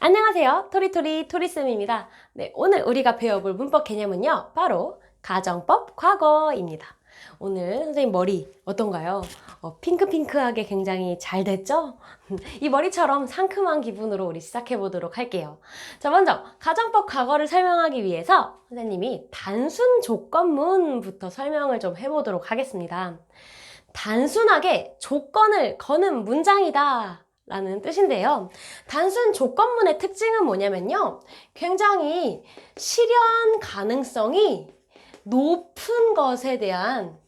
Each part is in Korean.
안녕하세요. 토리토리 토리쌤입니다. 네, 오늘 우리가 배워볼 문법 개념은요. 바로 가정법 과거입니다. 오늘 선생님 머리 어떤가요? 핑크핑크하게 굉장히 잘 됐죠? 이 머리처럼 상큼한 기분으로 우리 시작해 보도록 할게요. 자, 먼저 가정법 과거를 설명하기 위해서 선생님이 단순 조건문부터 설명을 좀 해보도록 하겠습니다. 단순하게 조건을 거는 문장이다 라는 뜻인데요. 단순 조건문의 특징은 뭐냐면요. 굉장히 실현 가능성이 높은 것에 대한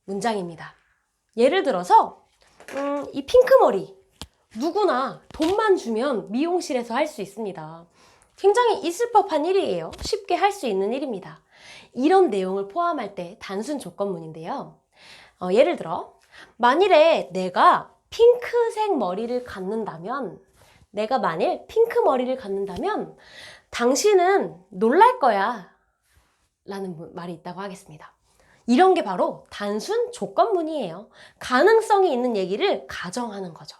문장입니다. 예를 들어서 이 핑크머리 누구나 돈만 주면 미용실에서 할 수 있습니다. 굉장히 있을 법한 일이에요. 쉽게 할 수 있는 일입니다. 이런 내용을 포함할 때 단순 조건문인데요. 예를 들어 만일에 내가 핑크색 머리를 갖는다면 내가 만일 핑크 머리를 갖는다면 당신은 놀랄 거야 라는 말이 있다고 하겠습니다. 이런 게 바로 단순 조건문이에요. 가능성이 있는 얘기를 가정하는 거죠.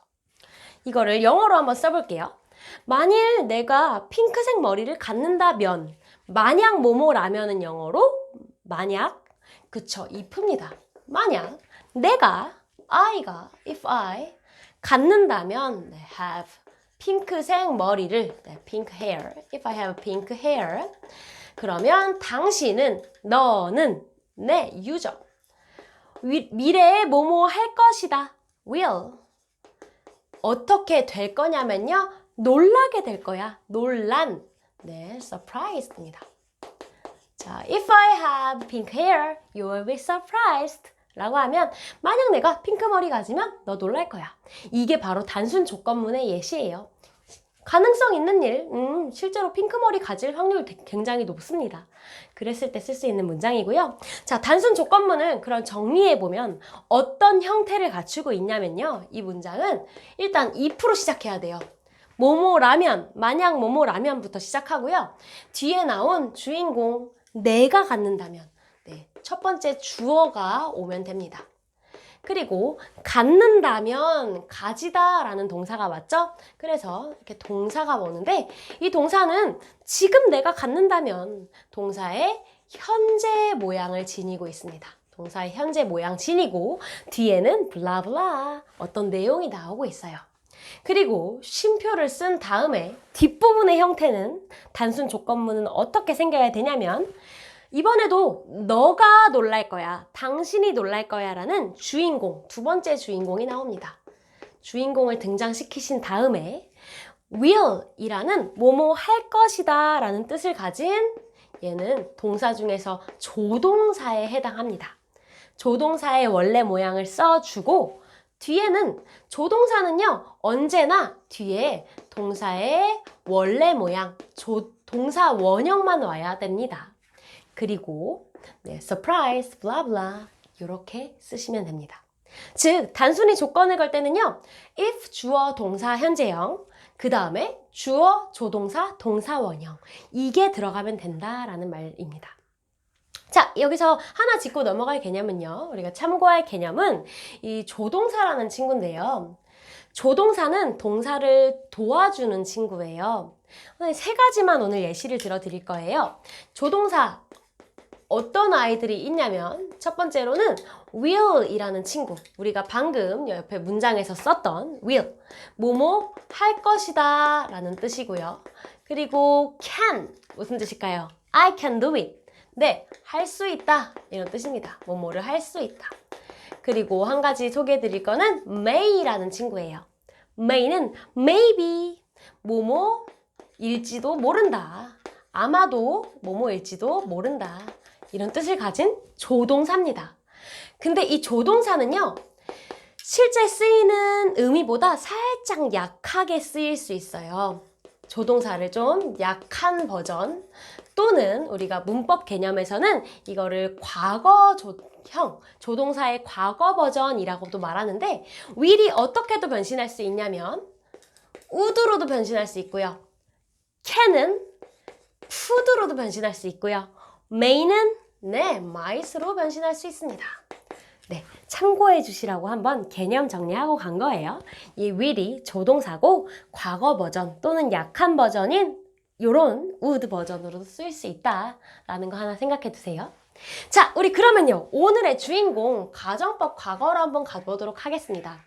이거를 영어로 한번 써볼게요. 만일 내가 핑크색 머리를 갖는다면 만약 뭐뭐라면은 영어로 만약 그쵸 if입니다. 만약 내가 I가 if I 갖는다면 have 핑크색 머리를 pink hair if I have pink hair 그러면 당신은 너는 내 유저 미래에 뭐뭐 할 것이다 will 어떻게 될 거냐면요 놀라게 될 거야 놀란 surprised입니다. 자, if I have pink hair, you will be surprised. 라고 하면 만약 내가 핑크 머리 가지면 너 놀랄 거야. 이게 바로 단순 조건문의 예시예요. 가능성 있는 일, 실제로 핑크 머리 가질 확률 굉장히 높습니다. 그랬을 때 쓸 수 있는 문장이고요. 자, 단순 조건문은 그런 정리해보면 어떤 형태를 갖추고 있냐면요. 이 문장은 일단 if로 시작해야 돼요. 뭐뭐라면, 만약 뭐뭐라면부터 시작하고요. 뒤에 나온 주인공, 내가 갖는다면 첫 번째 주어가 오면 됩니다. 그리고 갖는다면 가지다 라는 동사가 맞죠? 그래서 이렇게 동사가 오는데 이 동사는 지금 내가 갖는다면 동사의 현재 모양을 지니고 있습니다. 동사의 현재 모양 지니고 뒤에는 블라블라 어떤 내용이 나오고 있어요. 그리고 쉼표를 쓴 다음에 뒷부분의 형태는 단순 조건문은 어떻게 생겨야 되냐면 이번에도 너가 놀랄 거야, 당신이 놀랄 거야 라는 주인공, 두 번째 주인공이 나옵니다. 주인공을 등장시키신 다음에 will 이라는 뭐뭐 할 것이다 라는 뜻을 가진 얘는 동사 중에서 조동사에 해당합니다. 조동사의 원래 모양을 써주고 뒤에는 조동사는요 언제나 뒤에 동사의 원래 모양, 동사 원형만 와야 됩니다. 그리고 surprise, blah blah 이렇게 쓰시면 됩니다. 즉 단순히 조건을 걸 때는요 if 주어 동사 현재형 그 다음에 주어 조동사 동사 원형 이게 들어가면 된다라는 말입니다. 자, 여기서 하나 짚고 넘어갈 개념은요. 우리가 참고할 개념은 이 조동사라는 친구인데요. 조동사는 동사를 도와주는 친구예요. 세 가지만 오늘 예시를 들어 드릴 거예요. 조동사 어떤 아이들이 있냐면 첫 번째로는 will 이라는 친구 우리가 방금 옆에 문장에서 썼던 will 뭐뭐 할 것이다 라는 뜻이고요. 그리고 can 무슨 뜻일까요? I can do it 네, 할 수 있다 이런 뜻입니다. 뭐뭐를 할 수 있다. 그리고 한 가지 소개해 드릴 거는 may라는 친구예요. may는 maybe 뭐뭐일지도 모른다. 아마도 뭐뭐일지도 모른다. 이런 뜻을 가진 조동사입니다. 근데 이 조동사는요. 실제 쓰이는 의미보다 살짝 약하게 쓰일 수 있어요. 조동사를 좀 약한 버전 또는 우리가 문법 개념에서는 이거를 과거형 조동사의 과거 버전이라고도 말하는데 will이 어떻게도 변신할 수 있냐면 would로도 변신할 수 있고요. can은 could로도 변신할 수 있고요. may는 might로 변신할 수 있습니다. 네, 참고해 주시라고 한번 개념 정리하고 간 거예요. 이 will이 조동사고 과거 버전 또는 약한 버전인 요런 would 버전으로도 쓰일 수 있다라는 거 하나 생각해 두세요. 자, 우리 그러면요. 오늘의 주인공 가정법 과거로 한번 가보도록 하겠습니다.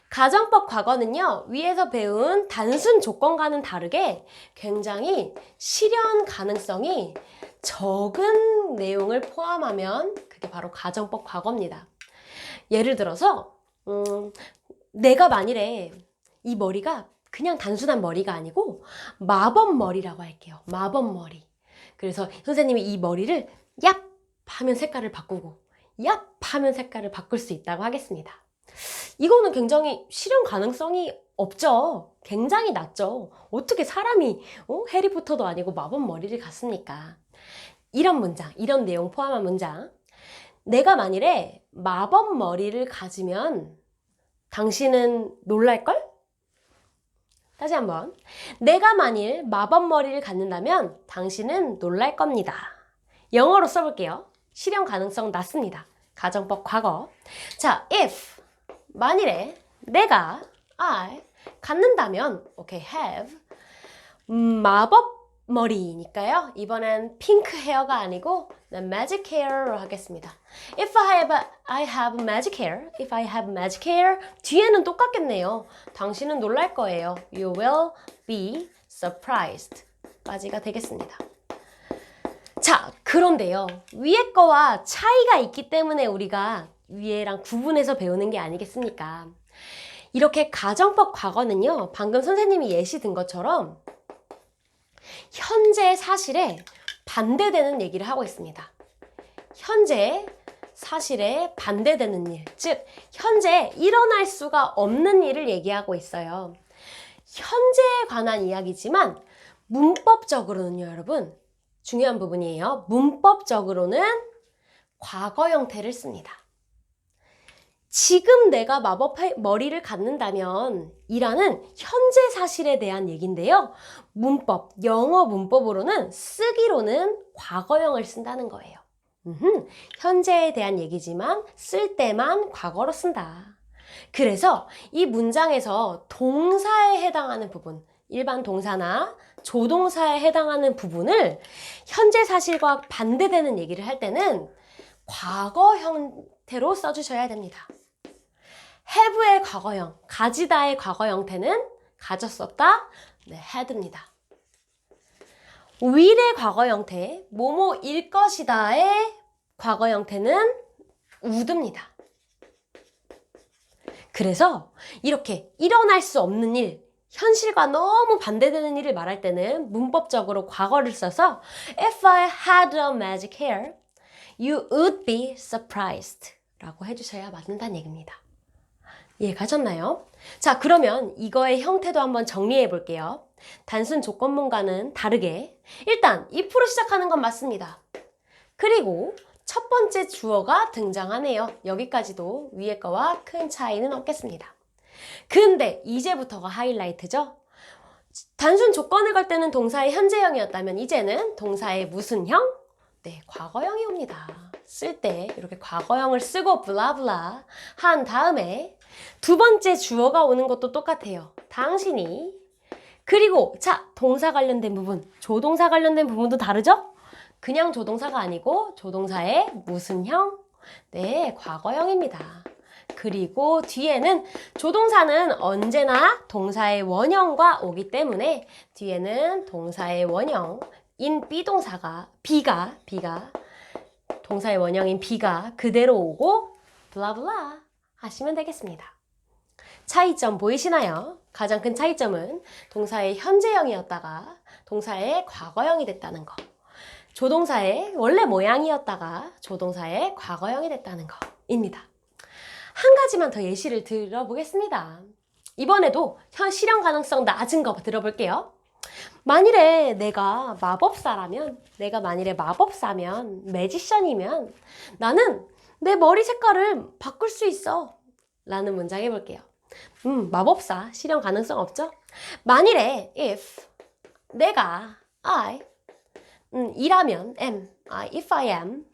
가정법 과거는요. 위에서 배운 단순 조건과는 다르게 굉장히 실현 가능성이 적은 내용을 포함하면 그게 바로 가정법 과거입니다. 예를 들어서 내가 만일에 이 머리가 그냥 단순한 머리가 아니고 마법 머리라고 할게요. 마법 머리. 그래서 선생님이 이 머리를 얍 하면 색깔을 바꾸고 얍 하면 색깔을 바꿀 수 있다고 하겠습니다. 이거는 굉장히 실현 가능성이 없죠. 굉장히 낮죠. 어떻게 사람이 해리포터도 아니고 마법 머리를 갖습니까? 이런 문장, 이런 내용 포함한 문장. 내가 만일에 마법 머리를 가지면 당신은 놀랄걸? 다시 한번. 내가 만일 마법 머리를 갖는다면 당신은 놀랄 겁니다. 영어로 써볼게요. 실현 가능성 낮습니다. 가정법 과거. 자, if 만일에 내가 I 갖는다면 오케이 have 마법 머리니까요. 이번엔 핑크 헤어가 아니고 magic hair로 하겠습니다. If I have magic hair. If I have magic hair. 뒤에는 똑같겠네요. 당신은 놀랄 거예요. You will be surprised. 까지가 되겠습니다. 자, 그런데요. 위에 거와 차이가 있기 때문에 우리가 위에랑 구분해서 배우는 게 아니겠습니까? 이렇게 가정법 과거는요. 방금 선생님이 예시 든 것처럼 현재 사실에 반대되는 얘기를 하고 있습니다. 현재 사실에 반대되는 일, 즉 현재 일어날 수가 없는 일을 얘기하고 있어요. 현재에 관한 이야기지만 문법적으로는요, 여러분, 중요한 부분이에요. 문법적으로는 과거 형태를 씁니다. 지금 내가 마법 머리를 갖는다면 이라는 현재 사실에 대한 얘기인데요. 문법, 영어 문법으로는 쓰기로는 과거형을 쓴다는 거예요. 현재에 대한 얘기지만 쓸 때만 과거로 쓴다. 그래서 이 문장에서 동사에 해당하는 부분, 일반 동사나 조동사에 해당하는 부분을 현재 사실과 반대되는 얘기를 할 때는 과거 형태로 써주셔야 됩니다. have의 과거형, 가지다의 과거 형태는 가졌었다, 네, had입니다. will의 과거 형태, 뭐뭐일 것이다의 과거 형태는 would입니다. 그래서 이렇게 일어날 수 없는 일, 현실과 너무 반대되는 일을 말할 때는 문법적으로 과거를 써서 If I had a magic hair, you would be surprised 라고 해주셔야 맞는다는 얘기입니다. 이해 가셨나요? 자, 그러면 이거의 형태도 한번 정리해 볼게요. 단순 조건문과는 다르게 일단 if로 시작하는 건 맞습니다. 그리고 첫 번째 주어가 등장하네요. 여기까지도 위에 거와 큰 차이는 없겠습니다. 근데 이제부터가 하이라이트죠? 단순 조건을 걸 때는 동사의 현재형이었다면 이제는 동사의 무슨 형? 네, 과거형이 옵니다. 쓸 때 이렇게 과거형을 쓰고 블라블라 한 다음에 두 번째 주어가 오는 것도 똑같아요. 당신이. 그리고 자, 동사 관련된 부분, 조동사 관련된 부분도 다르죠? 그냥 조동사가 아니고 조동사의 무슨 형? 네, 과거형입니다. 그리고 뒤에는 조동사는 언제나 동사의 원형과 오기 때문에 뒤에는 동사의 원형인 비동사가 비가 동사의 원형인 비가 그대로 오고 블라블라 하시면 되겠습니다. 차이점 보이시나요? 가장 큰 차이점은 동사의 현재형이었다가 동사의 과거형이 됐다는 거. 조동사의 원래 모양이었다가 조동사의 과거형이 됐다는 거입니다. 한 가지만 더 예시를 들어보겠습니다. 이번에도 실현 가능성 낮은 거 들어볼게요. 만일에 내가 마법사면, 매지션이면 나는 내 머리 색깔을 바꿀 수 있어. 라는 문장 해볼게요. 마법사, 실현 가능성 없죠? 만일에 if 내가 if I am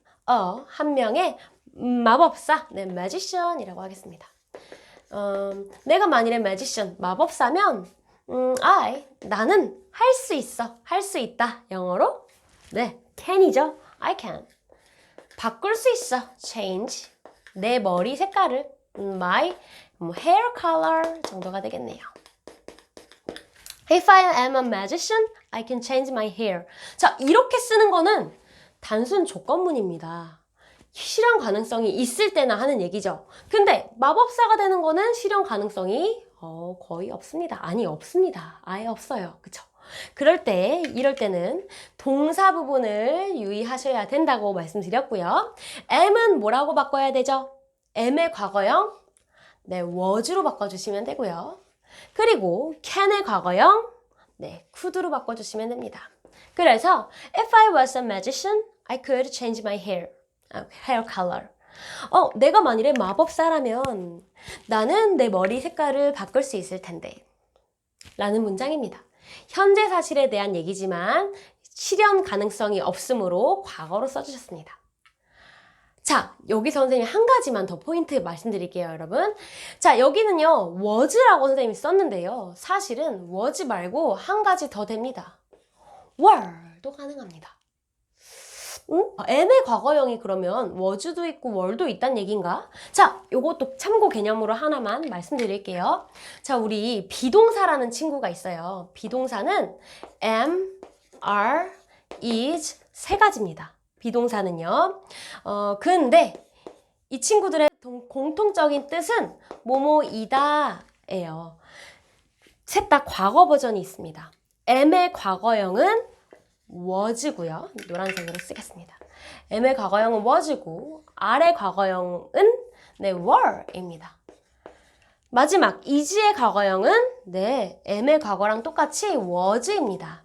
한 명의 마법사, 네, magician이라고 하겠습니다. 내가 만일에 magician, 마법사면 나는 할 수 있어, 할 수 있다. 영어로 네, can이죠. I can. 바꿀 수 있어, change. 내 머리 색깔을, my hair color 정도가 되겠네요. If I am a magician, I can change my hair. 자, 이렇게 쓰는 거는 단순 조건문입니다. 실현 가능성이 있을 때나 하는 얘기죠. 근데 마법사가 되는 거는 실현 가능성이 거의 없습니다. 아니, 없습니다. 아예 없어요. 그쵸? 그럴 때, 이럴 때는 동사 부분을 유의하셔야 된다고 말씀드렸고요. am은 뭐라고 바꿔야 되죠? am의 과거형, 네, was로 바꿔주시면 되고요. 그리고 can의 과거형, 네, could로 바꿔주시면 됩니다. 그래서 if I was a magician, I could change my hair color. 내가 만일에 마법사라면 나는 내 머리 색깔을 바꿀 수 있을 텐데 라는 문장입니다. 현재 사실에 대한 얘기지만 실현 가능성이 없으므로 과거로 써주셨습니다. 자, 여기서 선생님이 한 가지만 더 포인트 말씀드릴게요, 여러분. 자, 여기는요, was라고 선생님이 썼는데요. 사실은 was 말고 한 가지 더 됩니다. were도 가능합니다. am의 과거형이 그러면 was도 있고 were도 있다는 얘기인가? 자, 요것도 참고 개념으로 하나만 말씀드릴게요. 자, 우리 비동사라는 친구가 있어요. 비동사는 am, are, is 세 가지입니다. 비동사는요. 근데 이 친구들의 공통적인 뜻은 뭐뭐이다 예요. 셋 다 과거 버전이 있습니다. am의 과거형은 was고요. 노란색으로 쓰겠습니다. am의 과거형은 was고 are의 과거형은 네, were입니다. 마지막 is의 과거형은 네, am의 과거랑 똑같이 was입니다.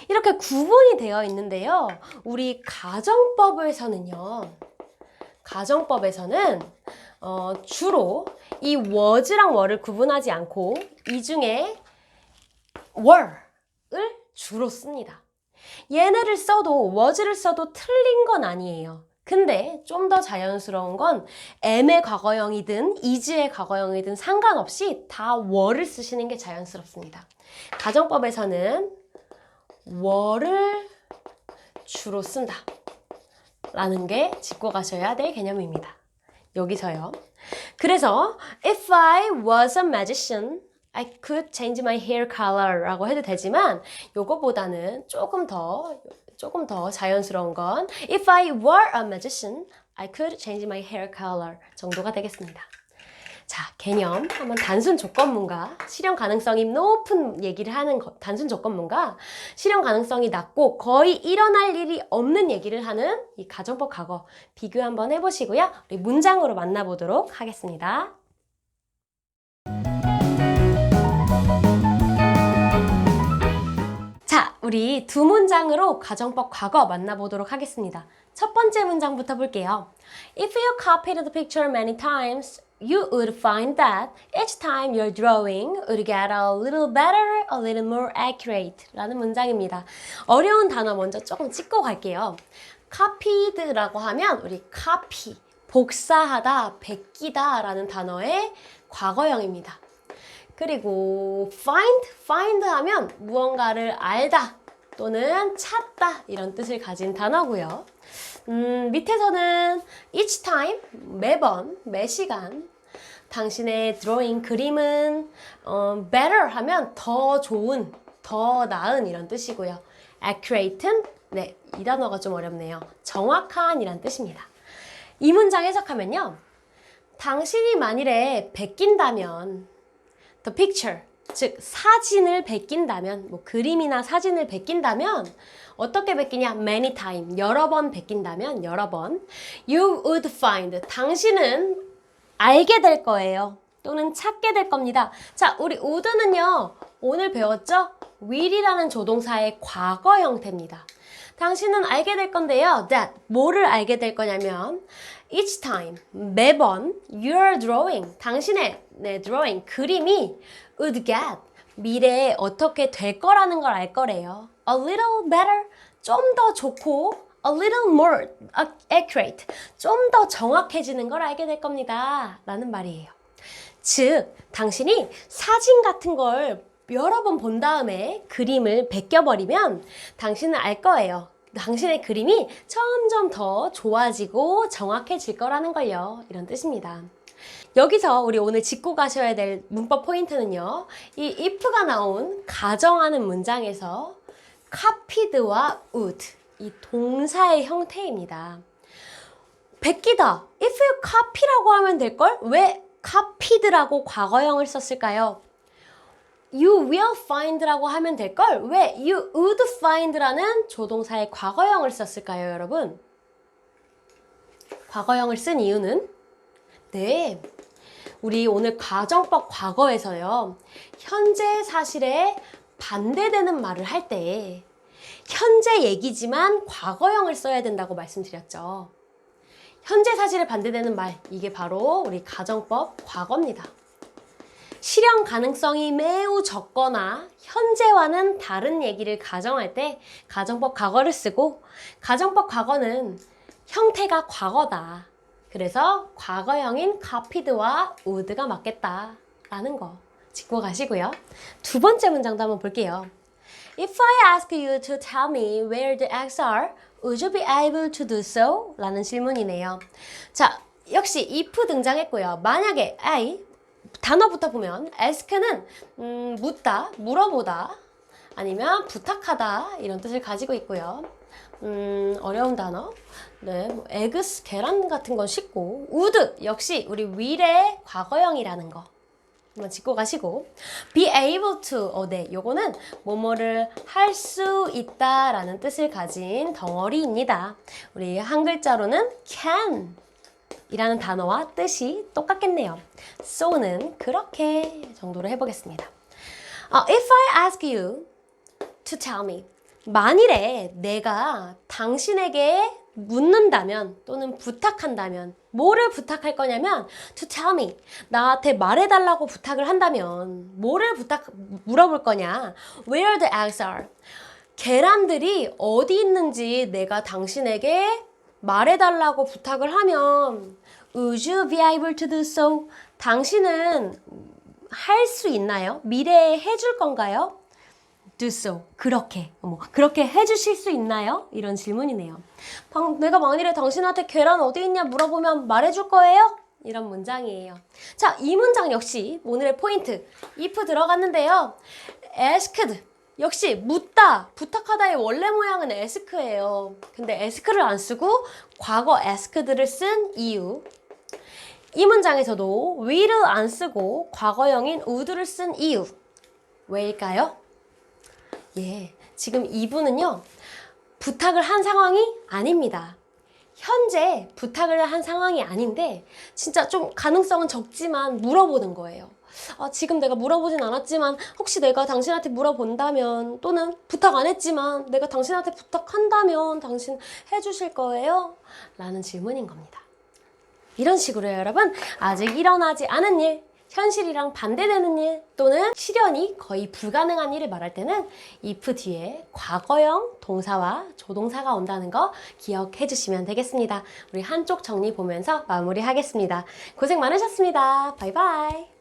이렇게 구분이 되어 있는데요. 우리 가정법에서는 주로 이 was랑 were를 구분하지 않고 이 중에 were를 주로 씁니다. 얘네를 써도 was를 써도 틀린 건 아니에요. 근데 좀 더 자연스러운 건 am의 과거형이든 is의 과거형이든 상관없이 다 were를 쓰시는 게 자연스럽습니다. 가정법에서는 were를 주로 쓴다 라는 게 짚고 가셔야 될 개념입니다. 여기서요. 그래서 if I was a magician, I could change my hair color 라고 해도 되지만 요거보다는 조금 더 자연스러운 건 if I were a magician, I could change my hair color 정도가 되겠습니다. 자, 개념 한번 단순 조건문과 실현 가능성이 높은 얘기를 하는 단순 조건문과 실현 가능성이 낮고 거의 일어날 일이 없는 얘기를 하는 이 가정법 과거 비교 한번 해보시고요. 우리 문장으로 만나보도록 하겠습니다. 자, 우리 두 문장으로 가정법 과거 만나보도록 하겠습니다. 첫 번째 문장부터 볼게요. If you copied the picture many times, you would find that each time your drawing would get a little better, a little more accurate 라는 문장입니다. 어려운 단어 먼저 조금 찍고 갈게요. copied라고 하면 우리 copy, 복사하다, 베끼다 라는 단어의 과거형입니다. 그리고 find 하면 무언가를 알다 또는 찾다 이런 뜻을 가진 단어고요. 밑에서는 each time, 매번, 매시간 당신의 드로잉, 그림은 better 하면 더 좋은, 더 나은 이런 뜻이고요. accurate는 네, 이 단어가 좀 어렵네요. 정확한 이란 뜻입니다. 이 문장 해석하면요. 당신이 만일에 베낀다면 the picture, 즉 사진을 베낀다면 뭐 그림이나 사진을 베낀다면 어떻게 베끼냐? many time, 여러 번 베낀다면 여러 번 you would find, 당신은 알게 될 거예요. 또는 찾게 될 겁니다. 자, 우리 would는요. 오늘 배웠죠? will이라는 조동사의 과거 형태입니다. 당신은 알게 될 건데요. that, 뭐를 알게 될 거냐면 each time, 매번 your drawing, 당신의 drawing, 그림이 would get, 미래에 어떻게 될 거라는 걸 알 거래요. A little better, 좀 더 좋고 a little more accurate. 좀 더 정확해지는 걸 알게 될 겁니다. 라는 말이에요. 즉, 당신이 사진 같은 걸 여러 번 본 다음에 그림을 베껴버리면 당신은 알 거예요. 당신의 그림이 점점 더 좋아지고 정확해질 거라는 걸요. 이런 뜻입니다. 여기서 우리 오늘 짚고 가셔야 될 문법 포인트는요. 이 if가 나온 가정하는 문장에서 copied와 would, 이 동사의 형태입니다. 베끼다, if you copy라고 하면 될걸? 왜 copied라고 과거형을 썼을까요? You will find라고 하면 될걸? 왜 you would find라는 조동사의 과거형을 썼을까요, 여러분? 과거형을 쓴 이유는? 네, 우리 오늘 가정법 과거에서요, 현재 사실에 반대되는 말을 할 때 현재 얘기지만 과거형을 써야 된다고 말씀드렸죠. 현재 사실에 반대되는 말, 이게 바로 우리 가정법 과거입니다. 실현 가능성이 매우 적거나 현재와는 다른 얘기를 가정할 때 가정법 과거를 쓰고, 가정법 과거는 형태가 과거다. 그래서 과거형인 copied와 would가 맞겠다라는 거 짚고 가시고요. 두 번째 문장도 한번 볼게요. If I ask you to tell me where the eggs are, would you be able to do so? 라는 질문이네요. 자, 역시 if 등장했고요. 만약에 단어부터 보면 ask는 묻다, 물어보다, 아니면 부탁하다 이런 뜻을 가지고 있고요. 어려운 단어. 네, 뭐 eggs, 계란 같은 건 쉽고, would 역시 우리 will의 과거형이라는 거 한번 짚고 가시고, be able to, 네, 요거는 뭐뭐를 할 수 있다라는 뜻을 가진 덩어리입니다. 우리 한 글자로는 can 이라는 단어와 뜻이 똑같겠네요. so는 그렇게 정도로 해보겠습니다. If I ask you to tell me, 만일에 내가 당신에게 묻는다면 또는 부탁한다면, 뭐를 부탁할 거냐면 to tell me, 나한테 말해달라고 부탁을 한다면 뭐를 물어볼 거냐? Where the eggs are, 계란들이 어디 있는지 내가 당신에게 말해달라고 부탁을 하면 would you be able to do so? 당신은 할 수 있나요? 미래에 해줄 건가요? do so, 그렇게 그렇게 해주실 수 있나요? 이런 질문이네요. 내가 만일에 당신한테 계란 어디 있냐 물어보면 말해줄 거예요? 이런 문장이에요. 자, 이 문장 역시 오늘의 포인트 if 들어갔는데요. asked, 역시 묻다, 부탁하다의 원래 모양은 ask예요. 근데 ask를 안 쓰고 과거 asked를 쓴 이유, 이 문장에서도 will을 안 쓰고 과거형인 would를 쓴 이유, 왜일까요? 예, 지금 이분은요, 부탁을 한 상황이 아닙니다. 현재 부탁을 한 상황이 아닌데 진짜 좀 가능성은 적지만 물어보는 거예요. 지금 내가 물어보진 않았지만 혹시 내가 당신한테 물어본다면, 또는 부탁 안 했지만 내가 당신한테 부탁한다면 당신 해주실 거예요? 라는 질문인 겁니다. 이런 식으로요, 여러분. 아직 일어나지 않은 일, 현실이랑 반대되는 일, 또는 실현이 거의 불가능한 일을 말할 때는 if 뒤에 과거형 동사와 조동사가 온다는 거 기억해 주시면 되겠습니다. 우리 한쪽 정리 보면서 마무리하겠습니다. 고생 많으셨습니다. 바이바이.